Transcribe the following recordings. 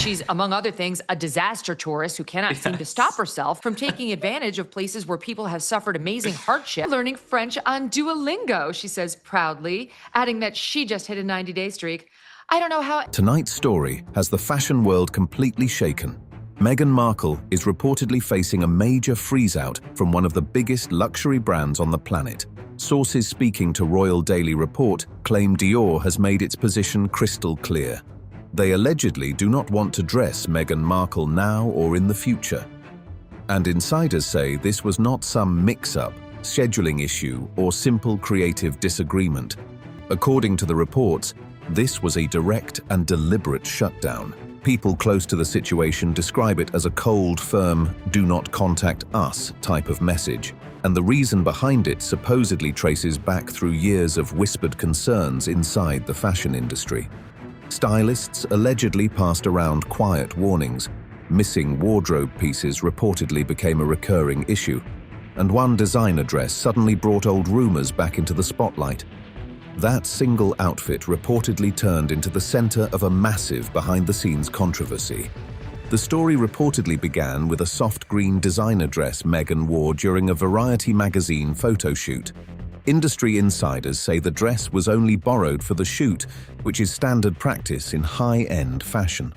She's, among other things, a disaster tourist who cannot seem to stop herself from taking advantage of places where people have suffered amazing hardship. Learning French on Duolingo, she says proudly, adding that she just hit a 90-day streak. I don't know how... Tonight's story has the fashion world completely shaken. Meghan Markle is reportedly facing a major freeze-out from one of the biggest luxury brands on the planet. Sources speaking to Royal Daily Report claim Dior has made its position crystal clear. They allegedly do not want to dress Meghan Markle now or in the future. And insiders say this was not some mix-up, scheduling issue, or simple creative disagreement. According to the reports, this was a direct and deliberate shutdown. People close to the situation describe it as a cold, firm, do not contact us type of message. And the reason behind it supposedly traces back through years of whispered concerns inside the fashion industry. Stylists allegedly passed around quiet warnings. Missing wardrobe pieces reportedly became a recurring issue, and one designer dress suddenly brought old rumors back into the spotlight. That single outfit reportedly turned into the center of a massive behind-the-scenes controversy. The story reportedly began with a soft green designer dress Meghan wore during a Variety magazine photo shoot. Industry insiders say the dress was only borrowed for the shoot, which is standard practice in high-end fashion.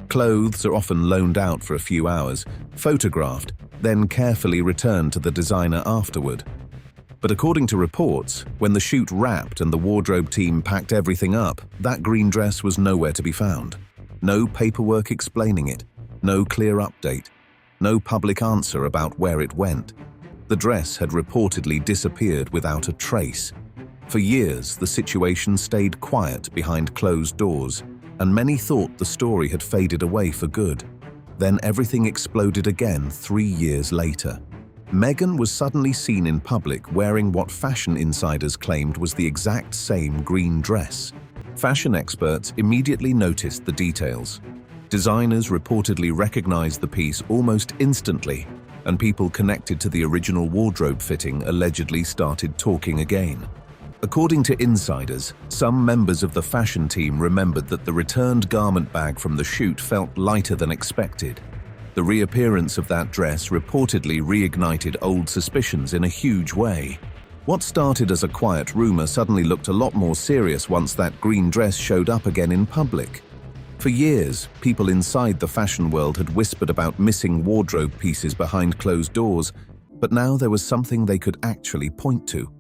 Clothes are often loaned out for a few hours, photographed, then carefully returned to the designer afterward. But according to reports, when the shoot wrapped and the wardrobe team packed everything up, that green dress was nowhere to be found. No paperwork explaining it, no clear update, no public answer about where it went. The dress had reportedly disappeared without a trace. For years, the situation stayed quiet behind closed doors, and many thought the story had faded away for good. Then everything exploded again 3 years later. Meghan was suddenly seen in public wearing what fashion insiders claimed was the exact same green dress. Fashion experts immediately noticed the details. Designers reportedly recognized the piece almost instantly, and people connected to the original wardrobe fitting allegedly started talking again. According to insiders, some members of the fashion team remembered that the returned garment bag from the shoot felt lighter than expected. The reappearance of that dress reportedly reignited old suspicions in a huge way. What started as a quiet rumor suddenly looked a lot more serious once that green dress showed up again in public. For years, people inside the fashion world had whispered about missing wardrobe pieces behind closed doors, but now there was something they could actually point to.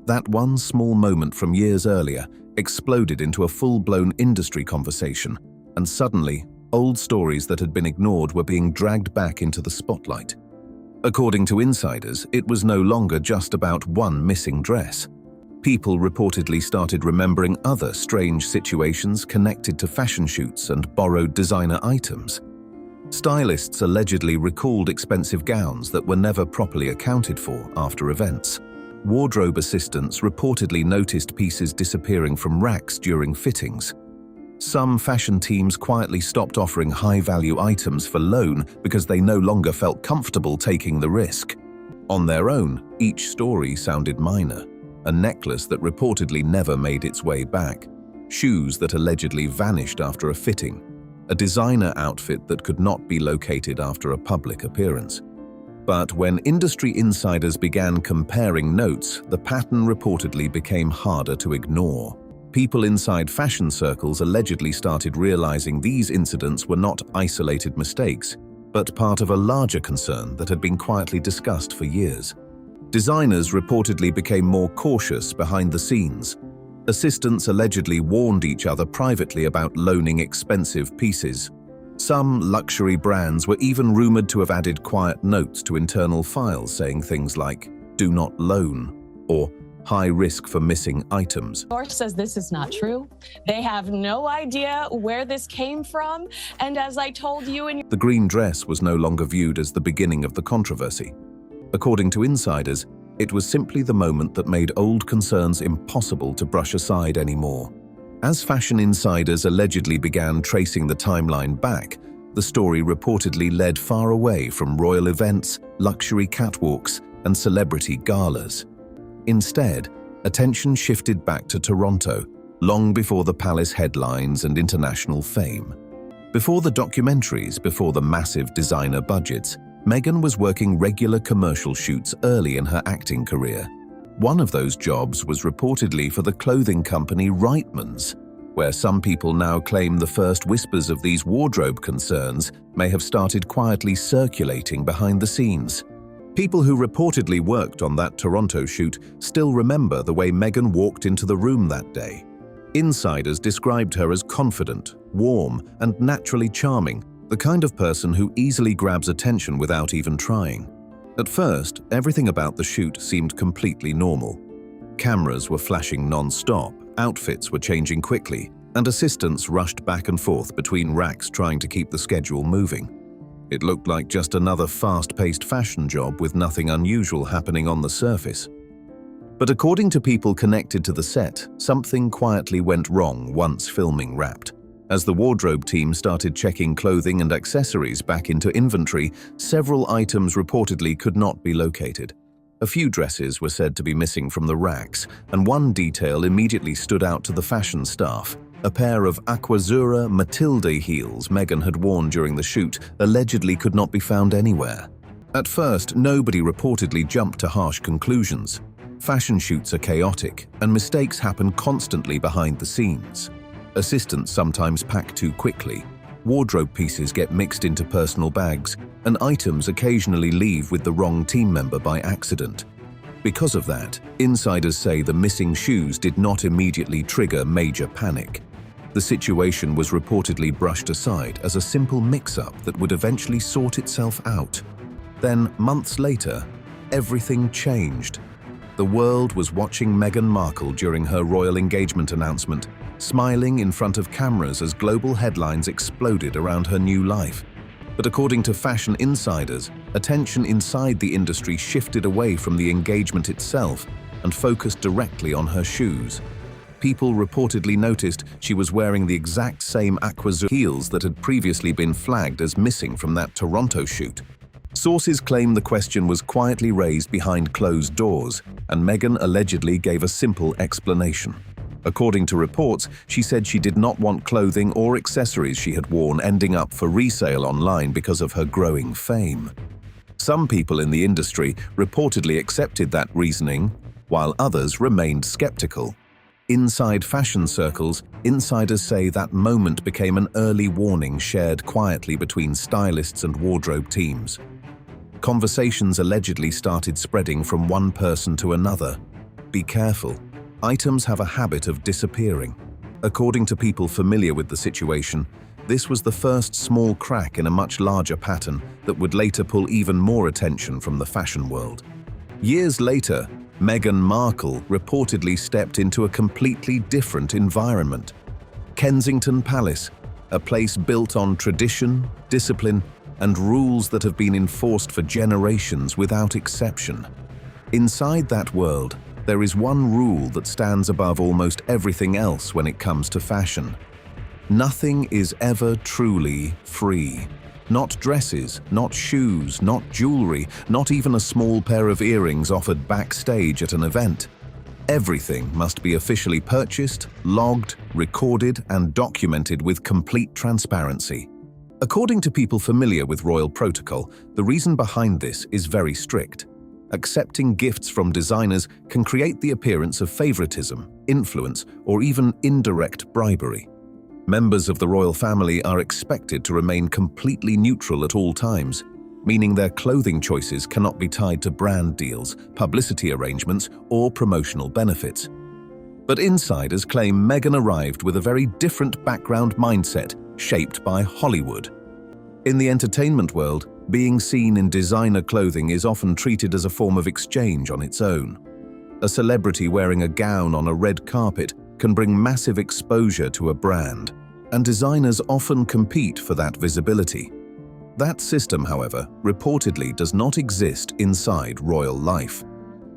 That one small moment from years earlier exploded into a full-blown industry conversation, and suddenly, old stories that had been ignored were being dragged back into the spotlight. According to insiders, it was no longer just about one missing dress. People reportedly started remembering other strange situations connected to fashion shoots and borrowed designer items. Stylists allegedly recalled expensive gowns that were never properly accounted for after events. Wardrobe assistants reportedly noticed pieces disappearing from racks during fittings. Some fashion teams quietly stopped offering high-value items for loan because they no longer felt comfortable taking the risk. On their own, each story sounded minor. A necklace that reportedly never made its way back, shoes that allegedly vanished after a fitting, a designer outfit that could not be located after a public appearance. But when industry insiders began comparing notes, the pattern reportedly became harder to ignore. People inside fashion circles allegedly started realizing these incidents were not isolated mistakes, but part of a larger concern that had been quietly discussed for years. Designers reportedly became more cautious behind the scenes. Assistants allegedly warned each other privately about loaning expensive pieces. Some luxury brands were even rumored to have added quiet notes to internal files saying things like, "Do not loan," or "high risk for missing items." Source says this is not true. They have no idea where this came from, and as I told you in... The green dress was no longer viewed as the beginning of the controversy. According to insiders, it was simply the moment that made old concerns impossible to brush aside anymore. As fashion insiders allegedly began tracing the timeline back, the story reportedly led far away from royal events, luxury catwalks, and celebrity galas. Instead, attention shifted back to Toronto, long before the palace headlines and international fame. Before the documentaries, before the massive designer budgets, Meghan was working regular commercial shoots early in her acting career. One of those jobs was reportedly for the clothing company Reitmans, where some people now claim the first whispers of these wardrobe concerns may have started quietly circulating behind the scenes. People who reportedly worked on that Toronto shoot still remember the way Meghan walked into the room that day. Insiders described her as confident, warm, and naturally charming, the kind of person who easily grabs attention without even trying. At first, everything about the shoot seemed completely normal. Cameras were flashing non-stop, outfits were changing quickly, and assistants rushed back and forth between racks trying to keep the schedule moving. It looked like just another fast-paced fashion job with nothing unusual happening on the surface. But according to people connected to the set, something quietly went wrong once filming wrapped. As the wardrobe team started checking clothing and accessories back into inventory, several items reportedly could not be located. A few dresses were said to be missing from the racks, and one detail immediately stood out to the fashion staff. A pair of Aquazzura Matilde heels Meghan had worn during the shoot allegedly could not be found anywhere. At first, nobody reportedly jumped to harsh conclusions. Fashion shoots are chaotic, and mistakes happen constantly behind the scenes. Assistants sometimes pack too quickly, wardrobe pieces get mixed into personal bags, and items occasionally leave with the wrong team member by accident. Because of that, insiders say the missing shoes did not immediately trigger major panic. The situation was reportedly brushed aside as a simple mix-up that would eventually sort itself out. Then, months later, everything changed. The world was watching Meghan Markle during her royal engagement announcement, smiling in front of cameras as global headlines exploded around her new life. But according to fashion insiders, attention inside the industry shifted away from the engagement itself and focused directly on her shoes. People reportedly noticed she was wearing the exact same Aquazzura heels that had previously been flagged as missing from that Toronto shoot. Sources claim the question was quietly raised behind closed doors, and Meghan allegedly gave a simple explanation. According to reports, she said she did not want clothing or accessories she had worn ending up for resale online because of her growing fame. Some people in the industry reportedly accepted that reasoning, while others remained skeptical. Inside fashion circles, insiders say that moment became an early warning shared quietly between stylists and wardrobe teams. Conversations allegedly started spreading from one person to another. Be careful. Items have a habit of disappearing. According to people familiar with the situation, this was the first small crack in a much larger pattern that would later pull even more attention from the fashion world. Years later, Meghan Markle reportedly stepped into a completely different environment. Kensington Palace, a place built on tradition, discipline, and rules that have been enforced for generations without exception. Inside that world, there is one rule that stands above almost everything else when it comes to fashion. Nothing is ever truly free. Not dresses, not shoes, not jewelry, not even a small pair of earrings offered backstage at an event. Everything must be officially purchased, logged, recorded, and documented with complete transparency. According to people familiar with royal protocol, the reason behind this is very strict. Accepting gifts from designers can create the appearance of favoritism, influence, or even indirect bribery. Members of the royal family are expected to remain completely neutral at all times, meaning their clothing choices cannot be tied to brand deals, publicity arrangements, or promotional benefits. But insiders claim Meghan arrived with a very different background mindset shaped by Hollywood. In the entertainment world, being seen in designer clothing is often treated as a form of exchange on its own. A celebrity wearing a gown on a red carpet can bring massive exposure to a brand, and designers often compete for that visibility. That system, however, reportedly does not exist inside royal life.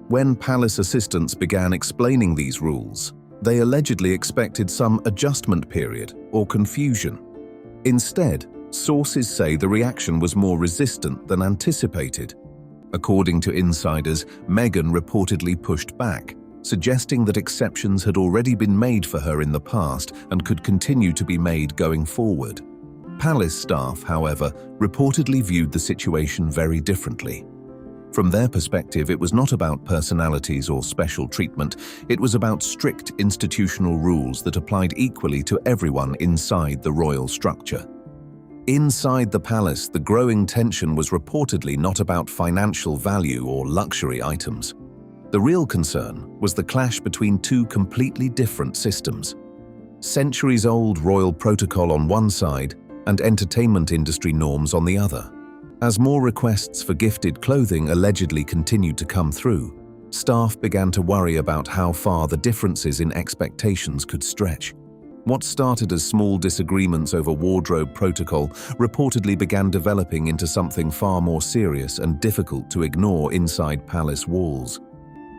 When palace assistants began explaining these rules, they allegedly expected some adjustment period or confusion. Instead, sources say the reaction was more resistant than anticipated. According to insiders, Meghan reportedly pushed back, suggesting that exceptions had already been made for her in the past and could continue to be made going forward. Palace staff, however, reportedly viewed the situation very differently. From their perspective, it was not about personalities or special treatment, it was about strict institutional rules that applied equally to everyone inside the royal structure. Inside the palace, the growing tension was reportedly not about financial value or luxury items. The real concern was the clash between two completely different systems. Centuries-old royal protocol on one side and entertainment industry norms on the other. As more requests for gifted clothing allegedly continued to come through, staff began to worry about how far the differences in expectations could stretch. What started as small disagreements over wardrobe protocol reportedly began developing into something far more serious and difficult to ignore inside palace walls.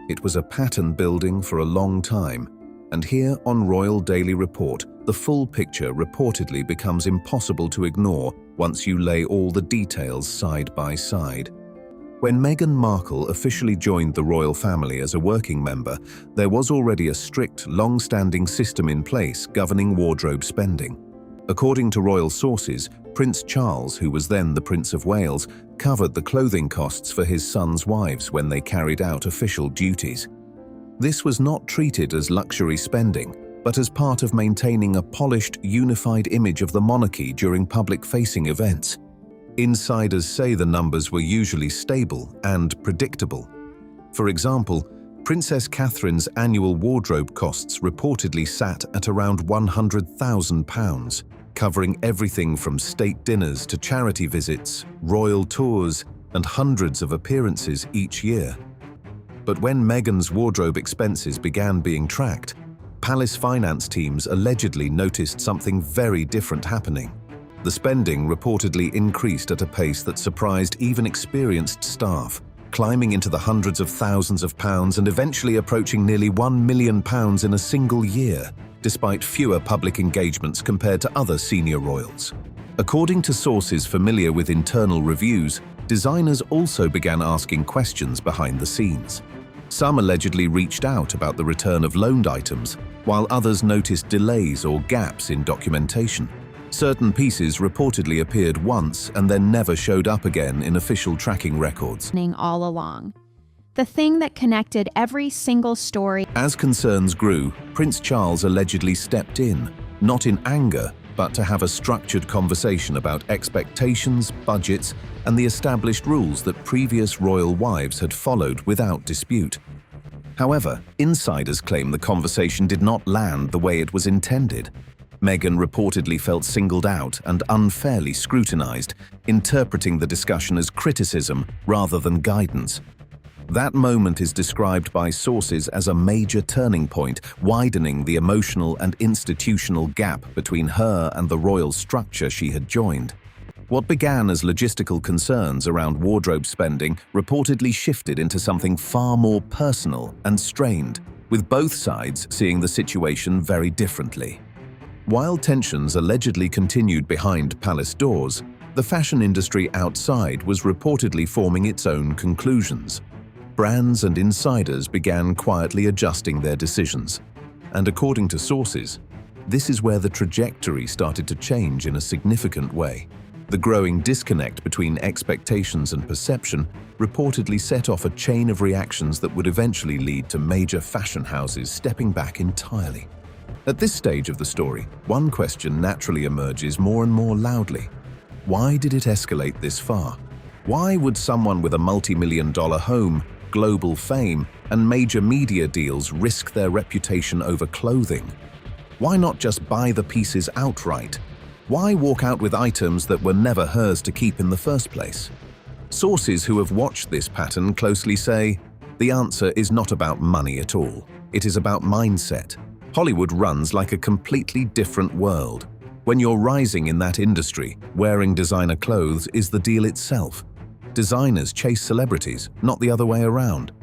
It was a pattern building for a long time, and here on Royal Daily Report, the full picture reportedly becomes impossible to ignore once you lay all the details side by side. When Meghan Markle officially joined the royal family as a working member, there was already a strict, long-standing system in place governing wardrobe spending. According to royal sources, Prince Charles, who was then the Prince of Wales, covered the clothing costs for his sons' wives when they carried out official duties. This was not treated as luxury spending, but as part of maintaining a polished, unified image of the monarchy during public-facing events. Insiders say the numbers were usually stable and predictable. For example, Princess Catherine's annual wardrobe costs reportedly sat at around £100,000, covering everything from state dinners to charity visits, royal tours, and hundreds of appearances each year. But when Meghan's wardrobe expenses began being tracked, palace finance teams allegedly noticed something very different happening. The spending reportedly increased at a pace that surprised even experienced staff, climbing into the hundreds of thousands of pounds and eventually approaching nearly £1 million in a single year, despite fewer public engagements compared to other senior royals. According to sources familiar with internal reviews, designers also began asking questions behind the scenes. Some allegedly reached out about the return of loaned items, while others noticed delays or gaps in documentation. Certain pieces reportedly appeared once and then never showed up again in official tracking records. All along. The thing that connected every single story. As concerns grew, Prince Charles allegedly stepped in, not in anger, but to have a structured conversation about expectations, budgets, and the established rules that previous royal wives had followed without dispute. However, insiders claim the conversation did not land the way it was intended. Meghan reportedly felt singled out and unfairly scrutinized, interpreting the discussion as criticism rather than guidance. That moment is described by sources as a major turning point, widening the emotional and institutional gap between her and the royal structure she had joined. What began as logistical concerns around wardrobe spending reportedly shifted into something far more personal and strained, with both sides seeing the situation very differently. While tensions allegedly continued behind palace doors, the fashion industry outside was reportedly forming its own conclusions. Brands and insiders began quietly adjusting their decisions. And according to sources, this is where the trajectory started to change in a significant way. The growing disconnect between expectations and perception reportedly set off a chain of reactions that would eventually lead to major fashion houses stepping back entirely. At this stage of the story, one question naturally emerges more and more loudly. Why did it escalate this far? Why would someone with a multi-million-dollar home, global fame, and major media deals risk their reputation over clothing? Why not just buy the pieces outright? Why walk out with items that were never hers to keep in the first place? Sources who have watched this pattern closely say, the answer is not about money at all. It is about mindset. Hollywood runs like a completely different world. When you're rising in that industry, wearing designer clothes is the deal itself. Designers chase celebrities, not the other way around.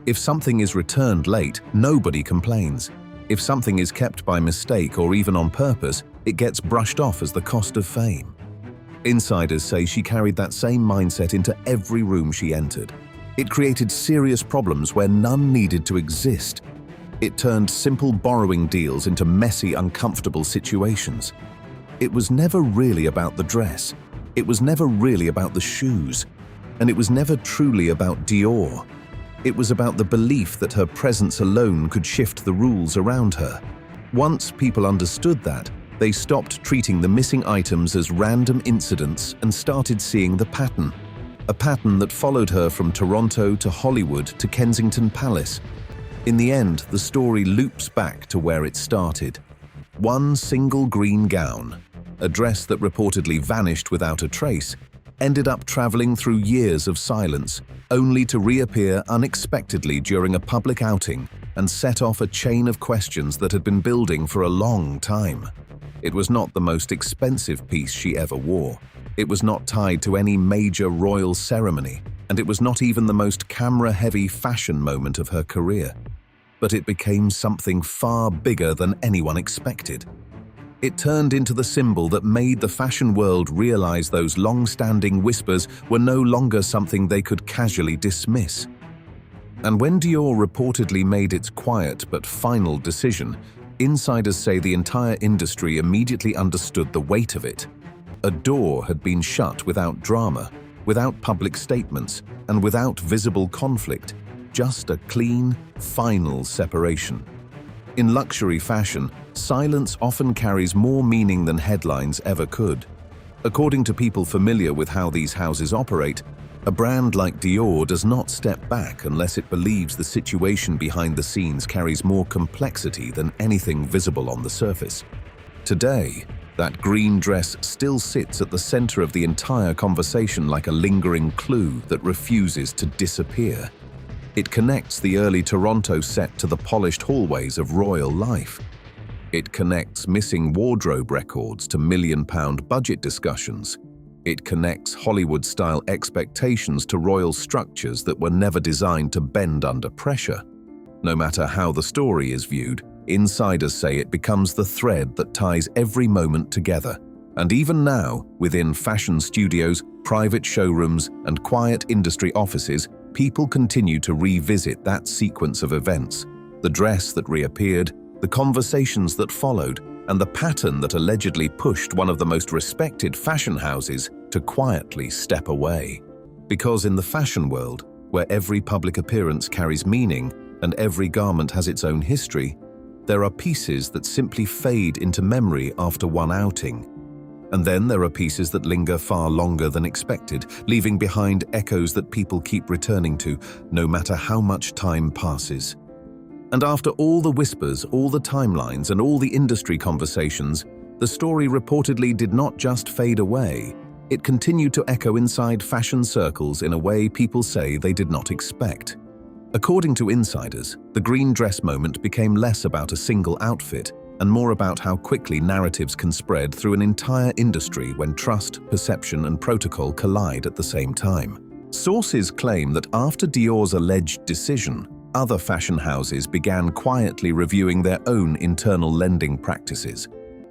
If something is returned late, nobody complains. If something is kept by mistake or even on purpose, it gets brushed off as the cost of fame. Insiders say she carried that same mindset into every room she entered. It created serious problems where none needed to exist. It turned simple borrowing deals into messy, uncomfortable situations. It was never really about the dress. It was never really about the shoes. And it was never truly about Dior. It was about the belief that her presence alone could shift the rules around her. Once people understood that, they stopped treating the missing items as random incidents and started seeing the pattern. A pattern that followed her from Toronto to Hollywood to Kensington Palace. In the end, the story loops back to where it started. One single green gown, a dress that reportedly vanished without a trace, ended up traveling through years of silence, only to reappear unexpectedly during a public outing and set off a chain of questions that had been building for a long time. It was not the most expensive piece she ever wore. It was not tied to any major royal ceremony, and it was not even the most camera-heavy fashion moment of her career. But it became something far bigger than anyone expected. It turned into the symbol that made the fashion world realize those long-standing whispers were no longer something they could casually dismiss. And when Dior reportedly made its quiet but final decision, insiders say the entire industry immediately understood the weight of it. A door had been shut without drama, without public statements, and without visible conflict, just a clean, final separation. In luxury fashion, silence often carries more meaning than headlines ever could. According to people familiar with how these houses operate, a brand like Dior does not step back unless it believes the situation behind the scenes carries more complexity than anything visible on the surface. Today, that green dress still sits at the center of the entire conversation like a lingering clue that refuses to disappear. It connects the early Toronto set to the polished hallways of royal life. It connects missing wardrobe records to million-pound budget discussions. It connects Hollywood-style expectations to royal structures that were never designed to bend under pressure. No matter how the story is viewed, insiders say it becomes the thread that ties every moment together. And even now, within fashion studios, private showrooms, and quiet industry offices, people continue to revisit that sequence of events. The dress that reappeared, the conversations that followed, and the pattern that allegedly pushed one of the most respected fashion houses to quietly step away. Because in the fashion world, where every public appearance carries meaning and every garment has its own history, there are pieces that simply fade into memory after one outing. And then there are pieces that linger far longer than expected, leaving behind echoes that people keep returning to, no matter how much time passes. And after all the whispers, all the timelines, and all the industry conversations, the story reportedly did not just fade away. It continued to echo inside fashion circles in a way people say they did not expect. According to insiders, the green dress moment became less about a single outfit and more about how quickly narratives can spread through an entire industry when trust, perception, and protocol collide at the same time. Sources claim that after Dior's alleged decision, other fashion houses began quietly reviewing their own internal lending practices.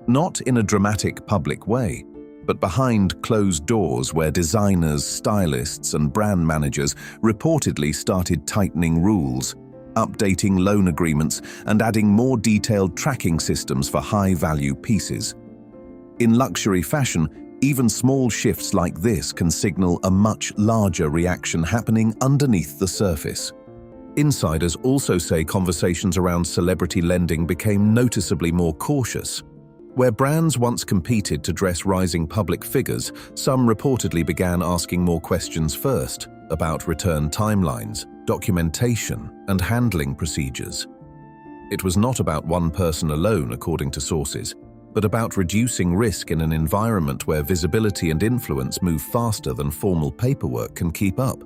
Not in a dramatic public way, but behind closed doors where designers, stylists, and brand managers reportedly started tightening rules, updating loan agreements, and adding more detailed tracking systems for high-value pieces. In luxury fashion, even small shifts like this can signal a much larger reaction happening underneath the surface. Insiders also say conversations around celebrity lending became noticeably more cautious. Where brands once competed to dress rising public figures, some reportedly began asking more questions first about return timelines, documentation, and handling procedures. It was not about one person alone, according to sources, but about reducing risk in an environment where visibility and influence move faster than formal paperwork can keep up.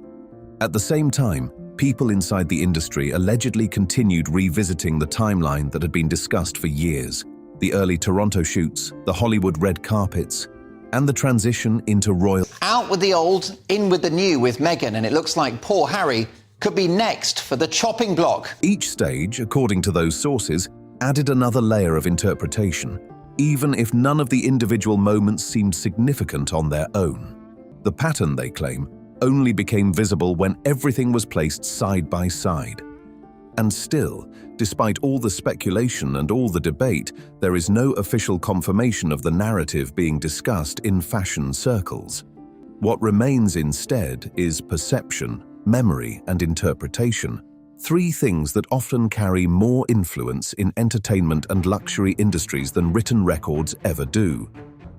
At the same time, people inside the industry allegedly continued revisiting the timeline that had been discussed for years. The early Toronto shoots, the Hollywood red carpets, and the transition into royal... Out with the old, in with the new with Meghan, and it looks like poor Harry could be next for the chopping block. Each stage, according to those sources, added another layer of interpretation, even if none of the individual moments seemed significant on their own. The pattern, they claim, only became visible when everything was placed side by side. And still, despite all the speculation and all the debate, there is no official confirmation of the narrative being discussed in fashion circles. What remains instead is perception, memory, and interpretation, three things that often carry more influence in entertainment and luxury industries than written records ever do.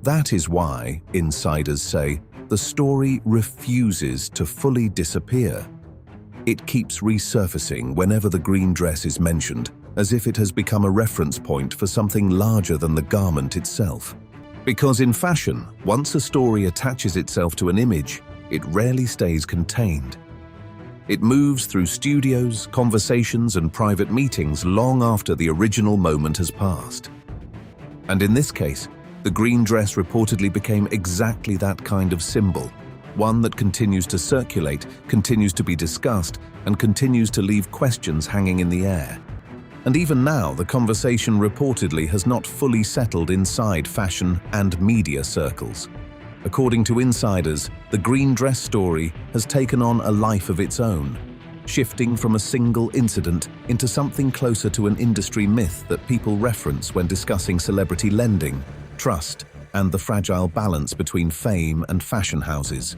That is why, insiders say, the story refuses to fully disappear. It keeps resurfacing whenever the green dress is mentioned, as if it has become a reference point for something larger than the garment itself. Because in fashion, once a story attaches itself to an image, it rarely stays contained. It moves through studios, conversations, and private meetings long after the original moment has passed. And in this case, the green dress reportedly became exactly that kind of symbol, one that continues to circulate, continues to be discussed, and continues to leave questions hanging in the air. And even now, the conversation reportedly has not fully settled inside fashion and media circles. According to insiders, the green dress story has taken on a life of its own, shifting from a single incident into something closer to an industry myth that people reference when discussing celebrity lending, trust, and the fragile balance between fame and fashion houses.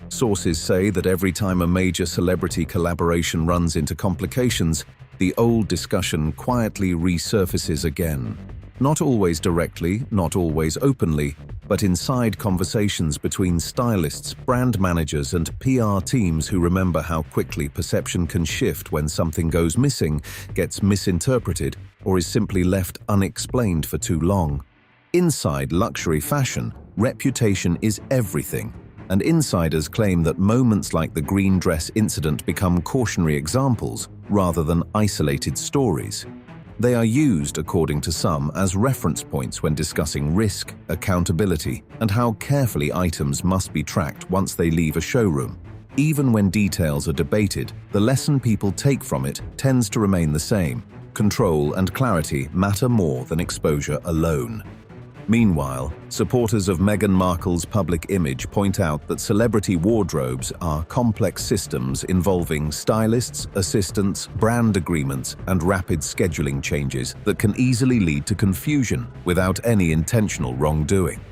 Sources say that every time a major celebrity collaboration runs into complications, the old discussion quietly resurfaces again. Not always directly, not always openly, but inside conversations between stylists, brand managers, and PR teams who remember how quickly perception can shift when something goes missing, gets misinterpreted, or is simply left unexplained for too long. Inside luxury fashion, reputation is everything, and insiders claim that moments like the green dress incident become cautionary examples rather than isolated stories. They are used, according to some, as reference points when discussing risk, accountability, and how carefully items must be tracked once they leave a showroom. Even when details are debated, the lesson people take from it tends to remain the same. Control and clarity matter more than exposure alone. Meanwhile, supporters of Meghan Markle's public image point out that celebrity wardrobes are complex systems involving stylists, assistants, brand agreements, and rapid scheduling changes that can easily lead to confusion without any intentional wrongdoing.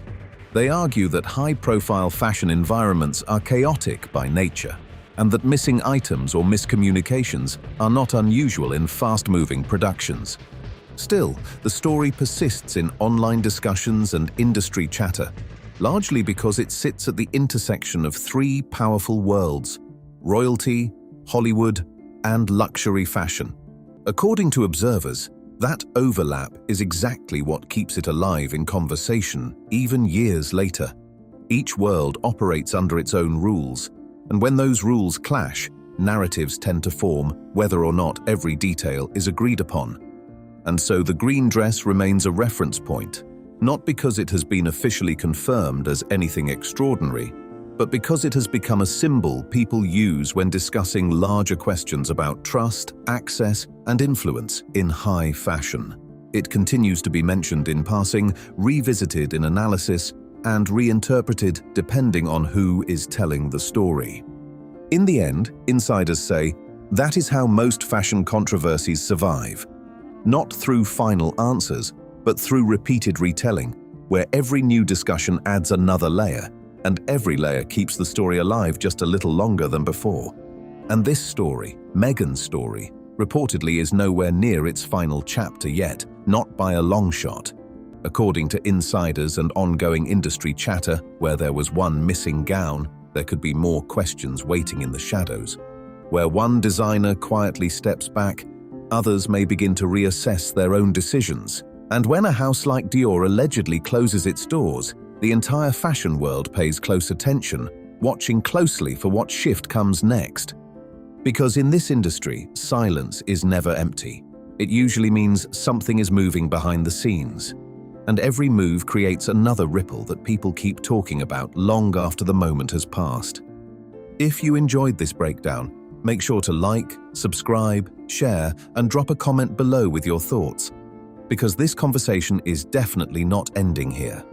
They argue that high-profile fashion environments are chaotic by nature, and that missing items or miscommunications are not unusual in fast-moving productions. Still, the story persists in online discussions and industry chatter, largely because it sits at the intersection of three powerful worlds: royalty, Hollywood, and luxury fashion. According to observers, that overlap is exactly what keeps it alive in conversation, even years later. Each world operates under its own rules, and when those rules clash, narratives tend to form whether or not every detail is agreed upon. And so the green dress remains a reference point, not because it has been officially confirmed as anything extraordinary, but because it has become a symbol people use when discussing larger questions about trust, access, and influence in high fashion. It continues to be mentioned in passing, revisited in analysis, and reinterpreted depending on who is telling the story. In the end, insiders say, that is how most fashion controversies survive. Not through final answers, but through repeated retelling, where every new discussion adds another layer, and every layer keeps the story alive just a little longer than before. And this story, Meghan's story, reportedly is nowhere near its final chapter yet, not by a long shot. According to insiders and ongoing industry chatter, where there was one missing gown, there could be more questions waiting in the shadows. Where one designer quietly steps back, others may begin to reassess their own decisions. And when a house like Dior allegedly closes its doors, the entire fashion world pays close attention, watching closely for what shift comes next. Because in this industry, silence is never empty. It usually means something is moving behind the scenes. And every move creates another ripple that people keep talking about long after the moment has passed. If you enjoyed this breakdown, make sure to like, subscribe, share, and drop a comment below with your thoughts, because this conversation is definitely not ending here.